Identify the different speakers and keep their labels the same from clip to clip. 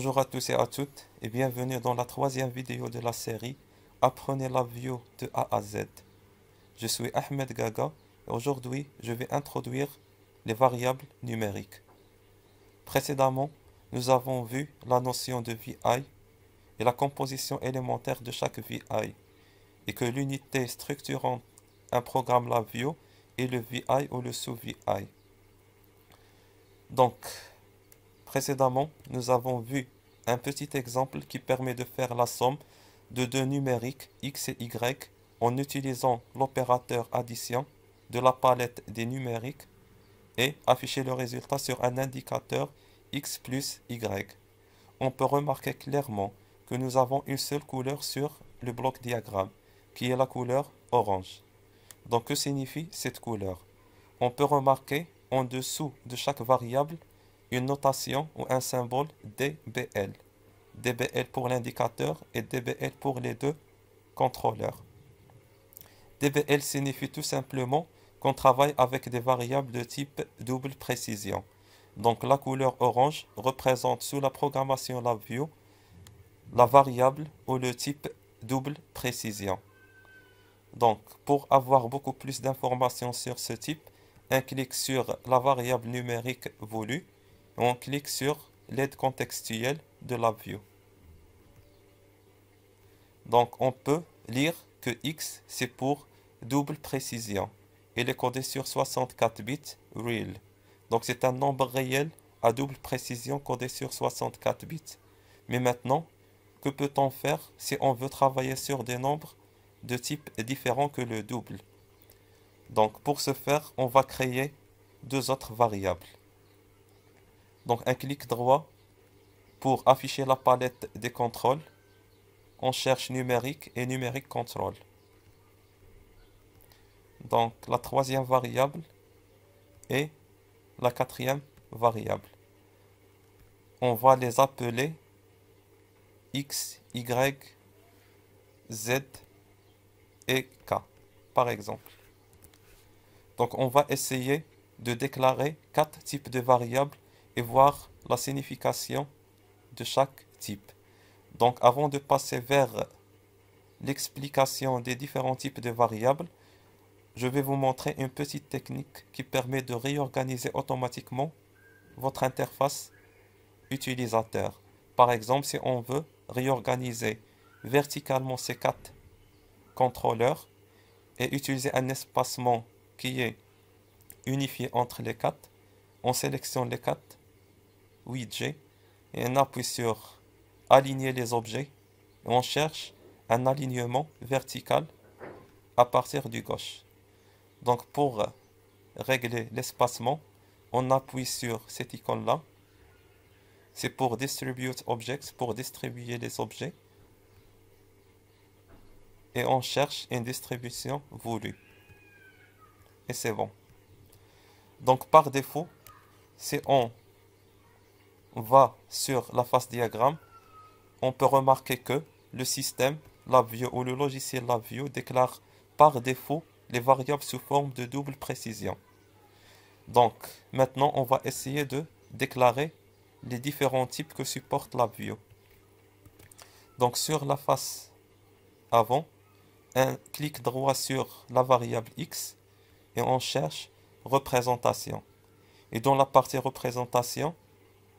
Speaker 1: Bonjour à tous et à toutes et bienvenue dans la troisième vidéo de la série Apprenez la Vue de A à Z. Je suis Ahmed Gaga et aujourd'hui je vais introduire les variables numériques. Précédemment, nous avons vu la notion de VI et la composition élémentaire de chaque VI et que l'unité structurant un programme la view est le VI ou le sous-VI. Donc, précédemment, nous avons vu un petit exemple qui permet de faire la somme de deux numériques x et y en utilisant l'opérateur addition de la palette des numériques et afficher le résultat sur un indicateur x plus y. On peut remarquer clairement que nous avons une seule couleur sur le bloc diagramme, qui est la couleur orange. Donc, que signifie cette couleur? On peut remarquer en dessous de chaque variable une notation ou un symbole DBL. DBL pour l'indicateur et DBL pour les deux contrôleurs. DBL signifie tout simplement qu'on travaille avec des variables de type double précision. Donc la couleur orange représente sous la programmation LabVIEW la variable ou le type double précision. Donc pour avoir beaucoup plus d'informations sur ce type, un clic sur la variable numérique voulue et on clique sur l'aide contextuelle de LabVIEW. Donc on peut lire que X c'est pour double précision. Il est codé sur 64 bits real. Donc c'est un nombre réel à double précision codé sur 64 bits. Mais maintenant, que peut-on faire si on veut travailler sur des nombres de type différents que le double? Donc pour ce faire, on va créer deux autres variables. Donc un clic droit pour afficher la palette des contrôles. On cherche numérique et numérique contrôle. Donc la troisième variable et la quatrième variable. On va les appeler X, Y, Z et K, par exemple. Donc on va essayer de déclarer quatre types de variables et voir la signification de chaque type. Donc avant de passer vers l'explication des différents types de variables, je vais vous montrer une petite technique qui permet de réorganiser automatiquement votre interface utilisateur. Par exemple, si on veut réorganiser verticalement ces quatre contrôleurs et utiliser un espacement qui est unifié entre les quatre, on sélectionne les quatre widgets et on appuie sur aligner les objets et on cherche un alignement vertical à partir du gauche. Donc pour régler l'espacement, on appuie sur cette icône-là. C'est pour Distribute Objects, pour distribuer les objets. Et on cherche une distribution voulue. Et c'est bon. Donc par défaut, si on va sur la face diagramme, on peut remarquer que le système LabVIEW ou le logiciel LabVIEW déclare par défaut les variables sous forme de double précision. Donc maintenant on va essayer de déclarer les différents types que supporte LabVIEW. Donc sur la face avant, un clic droit sur la variable X et on cherche représentation. Et dans la partie représentation,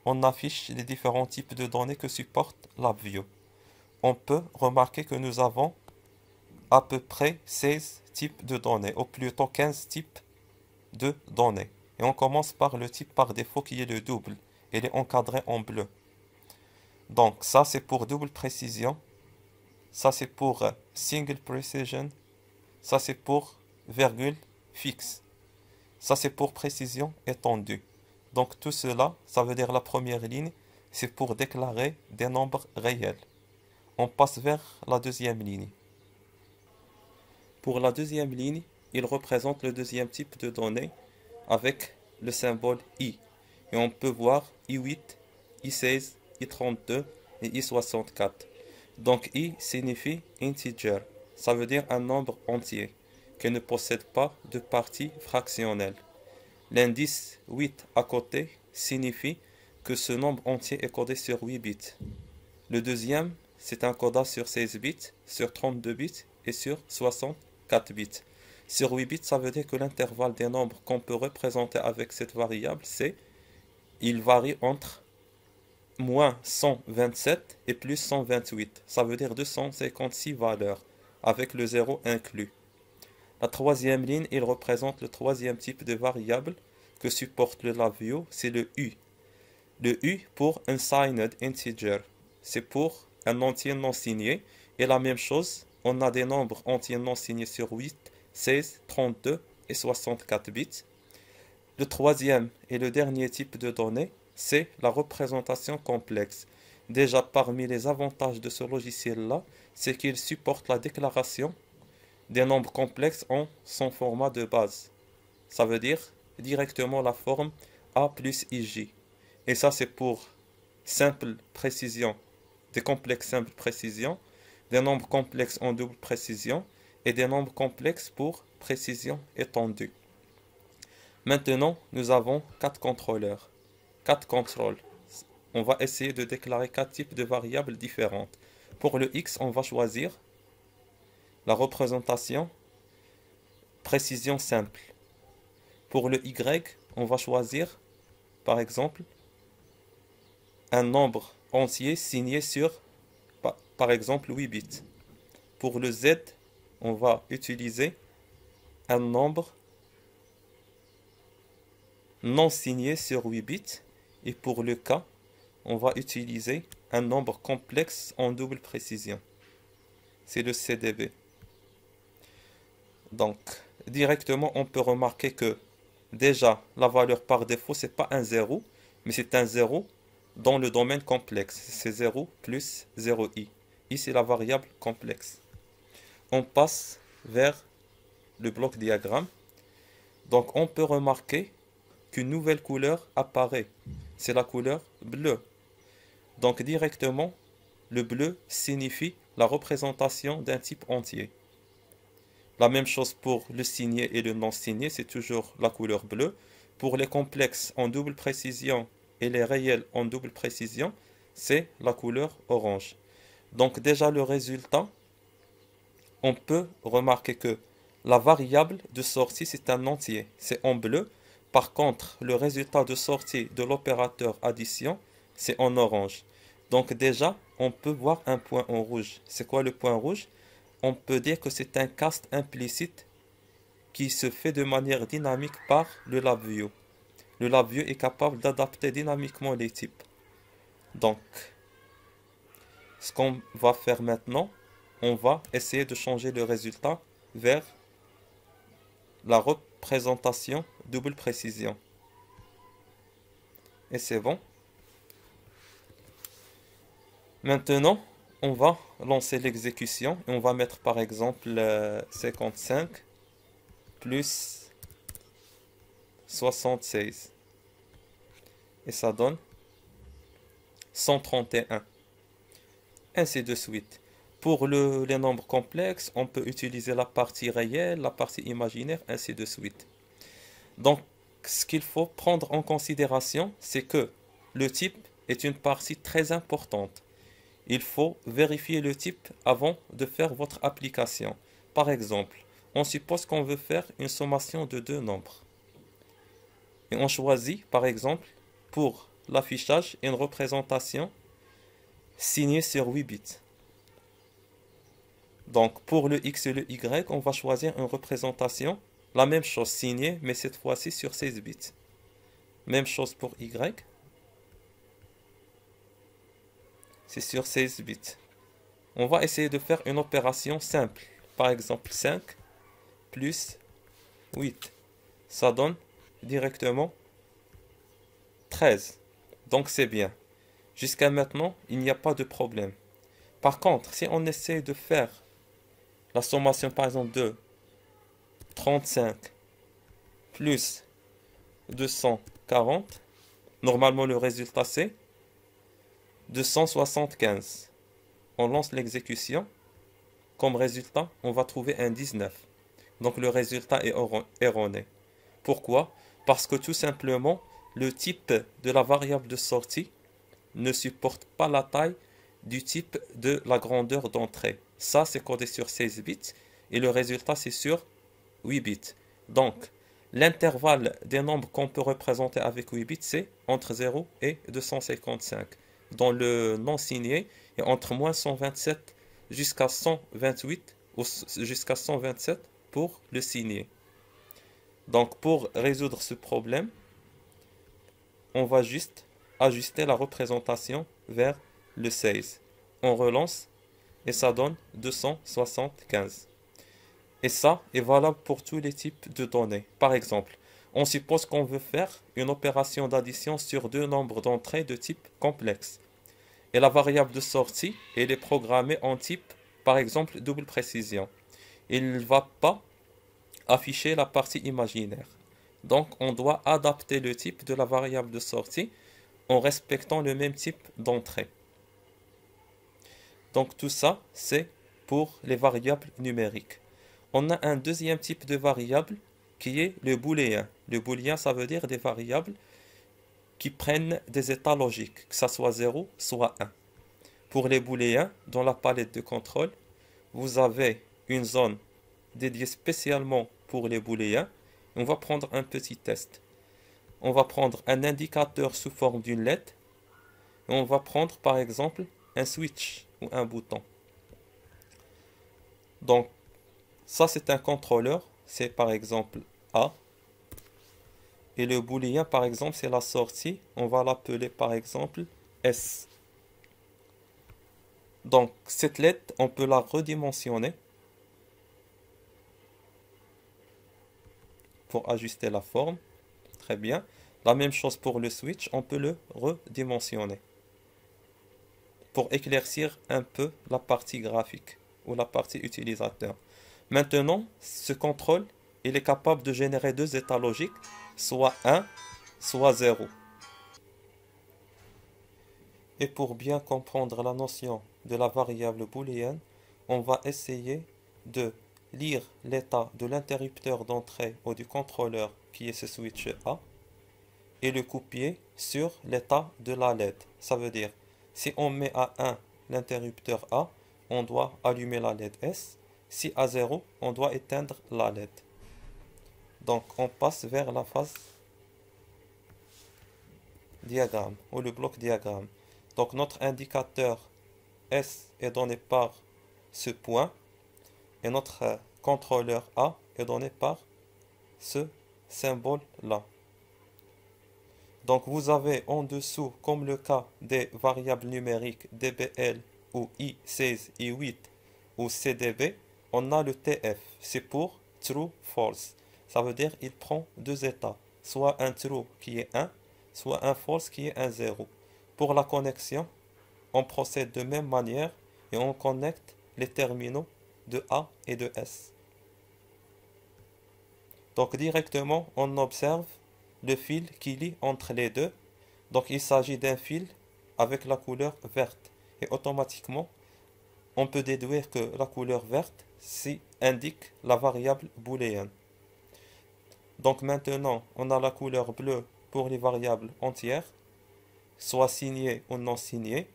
Speaker 1: on affiche les différents types de données que supporte LabVIEW. On peut remarquer que nous avons à peu près 16 types de données, ou plutôt 15 types de données. Et on commence par le type par défaut qui est le double. Il est encadré en bleu. Donc ça c'est pour double précision. Ça c'est pour single precision. Ça c'est pour virgule fixe. Ça c'est pour précision étendue. Donc tout cela, ça veut dire la première ligne, c'est pour déclarer des nombres réels. On passe vers la deuxième ligne. Pour la deuxième ligne, il représente le deuxième type de données avec le symbole I. Et on peut voir I8, I16, I32 et I64. Donc I signifie integer. Ça veut dire un nombre entier qui ne possède pas de partie fractionnelle. L'indice 8 à côté signifie que ce nombre entier est codé sur 8 bits. Le deuxième, c'est un codage sur 16 bits, sur 32 bits et sur 64 bits. Sur 8 bits, ça veut dire que l'intervalle des nombres qu'on peut représenter avec cette variable, il varie entre moins 127 et plus 128. Ça veut dire 256 valeurs, avec le 0 inclus. La troisième ligne, il représente le troisième type de variable que supporte le LabVIEW, c'est le U. Le U pour Unsigned Integer, c'est pour un entier non signé. Et la même chose, on a des nombres entiers non signés sur 8, 16, 32 et 64 bits. Le troisième et le dernier type de données, c'est la représentation complexe. Déjà, parmi les avantages de ce logiciel-là, c'est qu'il supporte la déclaration des nombres complexes en son format de base. Ça veut dire directement la forme A plus IJ. Et ça, c'est pour simple précision, des complexes simples précision, des nombres complexes en double précision et des nombres complexes pour précision étendue. Maintenant, nous avons 4 contrôleurs, 4 contrôles. On va essayer de déclarer 4 types de variables différentes. Pour le X, on va choisir la représentation précision simple. Pour le Y, on va choisir, par exemple, un nombre entier signé sur, par exemple, 8 bits. Pour le Z, on va utiliser un nombre non signé sur 8 bits. Et pour le K, on va utiliser un nombre complexe en double précision. C'est le CDB. Donc, directement, on peut remarquer que déjà, la valeur par défaut, c'est pas un 0, mais c'est un 0 dans le domaine complexe. C'est 0 plus 0i. I, c'est la variable complexe. On passe vers le bloc diagramme. Donc, on peut remarquer qu'une nouvelle couleur apparaît. C'est la couleur bleue. Donc, directement, le bleu signifie la représentation d'un type entier. La même chose pour le signé et le non signé, c'est toujours la couleur bleue. Pour les complexes en double précision et les réels en double précision, c'est la couleur orange. Donc déjà le résultat, on peut remarquer que la variable de sortie, c'est un entier, c'est en bleu. Par contre, le résultat de sortie de l'opérateur addition, c'est en orange. Donc déjà, on peut voir un point en rouge. C'est quoi le point rouge? On peut dire que c'est un cast implicite qui se fait de manière dynamique par le LabVIEW. Le LabVIEW est capable d'adapter dynamiquement les types. Donc, ce qu'on va faire maintenant, on va essayer de changer le résultat vers la représentation double précision. Et c'est bon. Maintenant, on va lancer l'exécution et on va mettre par exemple 55 plus 76. Et ça donne 131. Ainsi de suite. Pour les nombres complexes, on peut utiliser la partie réelle, la partie imaginaire, ainsi de suite. Donc, ce qu'il faut prendre en considération, c'est que le type est une partie très importante. Il faut vérifier le type avant de faire votre application. Par exemple, on suppose qu'on veut faire une sommation de deux nombres. Et on choisit, par exemple, pour l'affichage, une représentation signée sur 8 bits. Donc, pour le X et le Y, on va choisir une représentation, la même chose signée, mais cette fois-ci sur 16 bits. Même chose pour Y. C'est sur 16 bits. On va essayer de faire une opération simple. Par exemple, 5 plus 8. Ça donne directement 13. Donc c'est bien. Jusqu'à maintenant, il n'y a pas de problème. Par contre, si on essaie de faire la sommation, par exemple, de 35 plus 240, normalement le résultat c'est 275. On lance l'exécution. Comme résultat, on va trouver un 19. Donc le résultat est erroné. Pourquoi? Parce que tout simplement, le type de la variable de sortie ne supporte pas la taille du type de la grandeur d'entrée. Ça, c'est codé sur 16 bits et le résultat, c'est sur 8 bits. Donc, l'intervalle des nombres qu'on peut représenter avec 8 bits, c'est entre 0 et 255. Dans le non signé, et entre moins 127 jusqu'à 128 ou jusqu'à 127 pour le signé. Donc, pour résoudre ce problème, on va juste ajuster la représentation vers le 16. On relance et ça donne 275. Et ça est valable pour tous les types de données. Par exemple, on suppose qu'on veut faire une opération d'addition sur deux nombres d'entrée de type complexe. Et la variable de sortie, elle est programmée en type, par exemple, double précision. Il ne va pas afficher la partie imaginaire. Donc, on doit adapter le type de la variable de sortie en respectant le même type d'entrée. Donc, tout ça, c'est pour les variables numériques. On a un deuxième type de variable qui est le booléen. Le booléen, ça veut dire des variables qui prennent des états logiques, que ce soit 0, soit 1. Pour les booléens, dans la palette de contrôle, vous avez une zone dédiée spécialement pour les booléens. On va prendre un petit test. On va prendre un indicateur sous forme d'une lettre. Et on va prendre par exemple un switch ou un bouton. Donc, ça c'est un contrôleur. C'est par exemple A. Et le booléen par exemple c'est la sortie. On va l'appeler par exemple S. Donc, cette lettre, on peut la redimensionner pour ajuster la forme. Très bien. La même chose pour le switch, on peut le redimensionner pour éclaircir un peu la partie graphique ou la partie utilisateur. Maintenant, ce contrôle, il est capable de générer deux états logiques, soit 1, soit 0. Et pour bien comprendre la notion de la variable booléenne, on va essayer de lire l'état de l'interrupteur d'entrée ou du contrôleur qui est ce switch A et le copier sur l'état de la LED. Ça veut dire, si on met à 1 l'interrupteur A, on doit allumer la LED S. Si à 0, on doit éteindre la LED. Donc on passe vers la phase diagramme ou le bloc diagramme. Donc notre indicateur S est donné par ce point et notre contrôleur A est donné par ce symbole-là. Donc vous avez en dessous, comme le cas des variables numériques DBL ou I16, I8 ou CDB, on a le TF, c'est pour True False. Ça veut dire il prend deux états, soit un True qui est 1, soit un False qui est un 0. Pour la connexion, on procède de même manière et on connecte les terminaux de A et de S. Donc directement, on observe le fil qui lie entre les deux. Donc il s'agit d'un fil avec la couleur verte. Et automatiquement, on peut déduire que la couleur verte indique la variable booléenne. Donc maintenant, on a la couleur bleue pour les variables entières, soit signées ou non signées.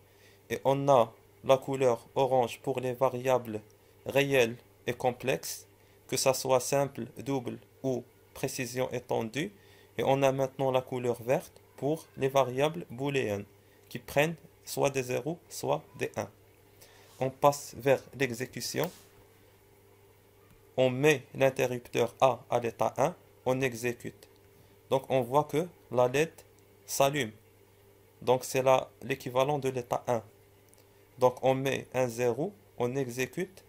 Speaker 1: Et on a la couleur orange pour les variables réelles et complexes, que ça soit simple, double ou précision étendue. Et on a maintenant la couleur verte pour les variables booléennes, qui prennent soit des 0, soit des 1. On passe vers l'exécution. On met l'interrupteur A à l'état 1, on exécute. Donc on voit que la LED s'allume. Donc c'est l'équivalent de l'état 1. Donc on met un 0, on exécute,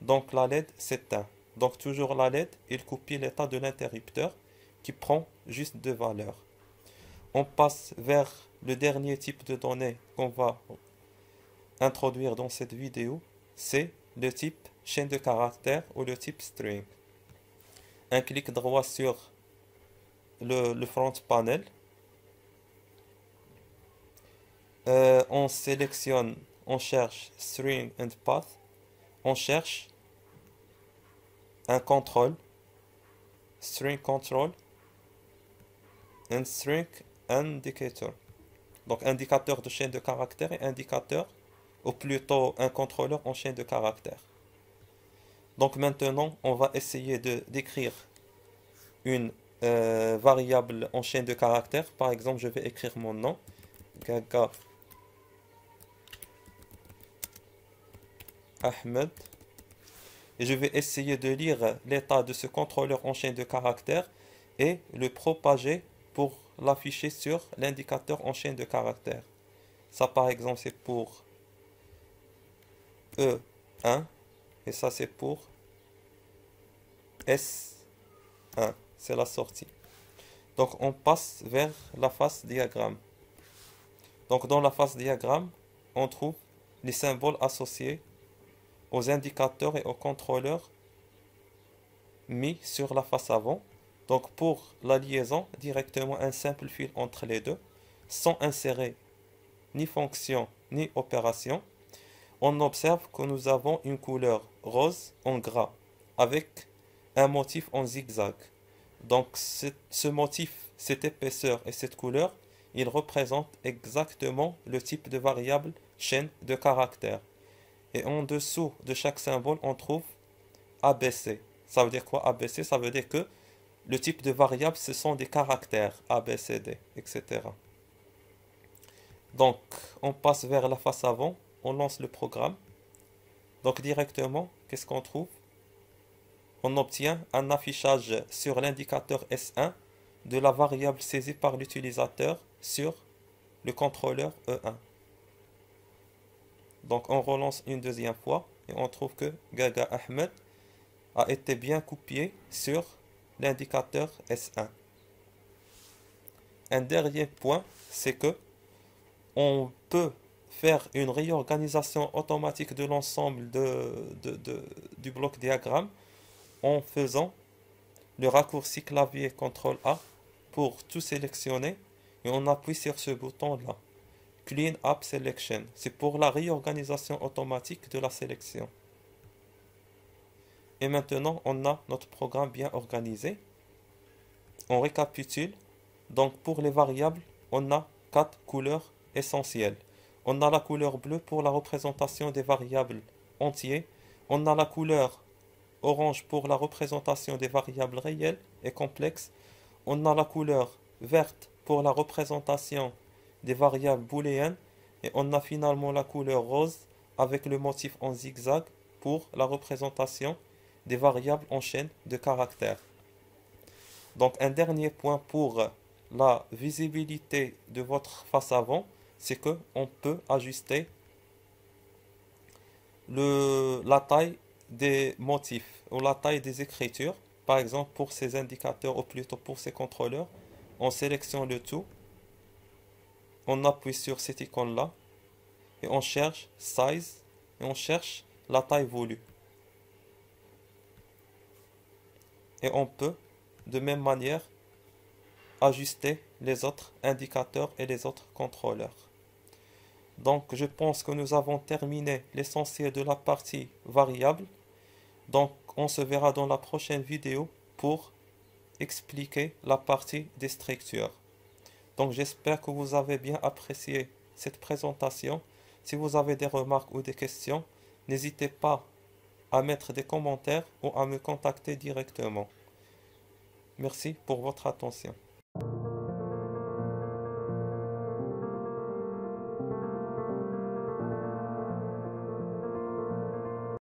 Speaker 1: donc la LED s'éteint. Donc toujours la LED, il copie l'état de l'interrupteur qui prend juste deux valeurs. On passe vers le dernier type de données qu'on va introduire dans cette vidéo, c'est le type chaîne de caractères ou le type string. Un clic droit sur le front panel. On sélectionne, on cherche string and path. On cherche un contrôle, string control, and string indicator. Donc indicateur de chaîne de caractères et indicateur, ou plutôt un contrôleur en chaîne de caractères. Donc maintenant, on va essayer de d'écrire une variable en chaîne de caractères. Par exemple, je vais écrire mon nom, Gaga Ahmed, et je vais essayer de lire l'état de ce contrôleur en chaîne de caractères et le propager pour l'afficher sur l'indicateur en chaîne de caractères. Ça, par exemple, c'est pour E1 et ça, c'est pour S1. C'est la sortie. Donc, on passe vers la face diagramme. Donc, dans la face diagramme, on trouve les symboles associés aux indicateurs et aux contrôleurs mis sur la face avant. Donc, pour la liaison, directement un simple fil entre les deux, sans insérer ni fonction ni opération. On observe que nous avons une couleur rose en gras avec un motif en zigzag. Donc ce motif, cette épaisseur et cette couleur, ils représentent exactement le type de variable chaîne de caractères. Et en dessous de chaque symbole, on trouve ABC. Ça veut dire quoi ABC? Ça veut dire que le type de variable, ce sont des caractères A, B, C, D, etc. Donc, on passe vers la face avant, on lance le programme. Donc directement, qu'est-ce qu'on trouve? On obtient un affichage sur l'indicateur S1 de la variable saisie par l'utilisateur sur le contrôleur E1. Donc on relance une deuxième fois et on trouve que Gaga Ahmed a été bien copié sur l'indicateur S1. Un dernier point, c'est que on peut faire une réorganisation automatique de l'ensemble du bloc diagramme en faisant le raccourci clavier CTRL A pour tout sélectionner et on appuie sur ce bouton-là. Clean Up Selection. C'est pour la réorganisation automatique de la sélection. Et maintenant, on a notre programme bien organisé. On récapitule. Donc, pour les variables, on a 4 couleurs essentielles. On a la couleur bleue pour la représentation des variables entières. On a la couleur orange pour la représentation des variables réelles et complexes. On a la couleur verte pour la représentation des variables booléennes. Et on a finalement la couleur rose avec le motif en zigzag pour la représentation des variables en chaîne de caractères. Donc un dernier point pour la visibilité de votre face avant, c'est que on peut ajuster la taille des motifs ou la taille des écritures. Par exemple, pour ces indicateurs ou plutôt pour ces contrôleurs, on sélectionne le tout, on appuie sur cette icône-là et on cherche Size et on cherche la taille voulue. Et on peut de même manière ajuster les autres indicateurs et les autres contrôleurs. Donc je pense que nous avons terminé l'essentiel de la partie variable. Donc on se verra dans la prochaine vidéo pour expliquer la partie des structures. Donc j'espère que vous avez bien apprécié cette présentation. Si vous avez des remarques ou des questions, n'hésitez pas à mettre des commentaires ou à me contacter directement. Merci pour votre attention.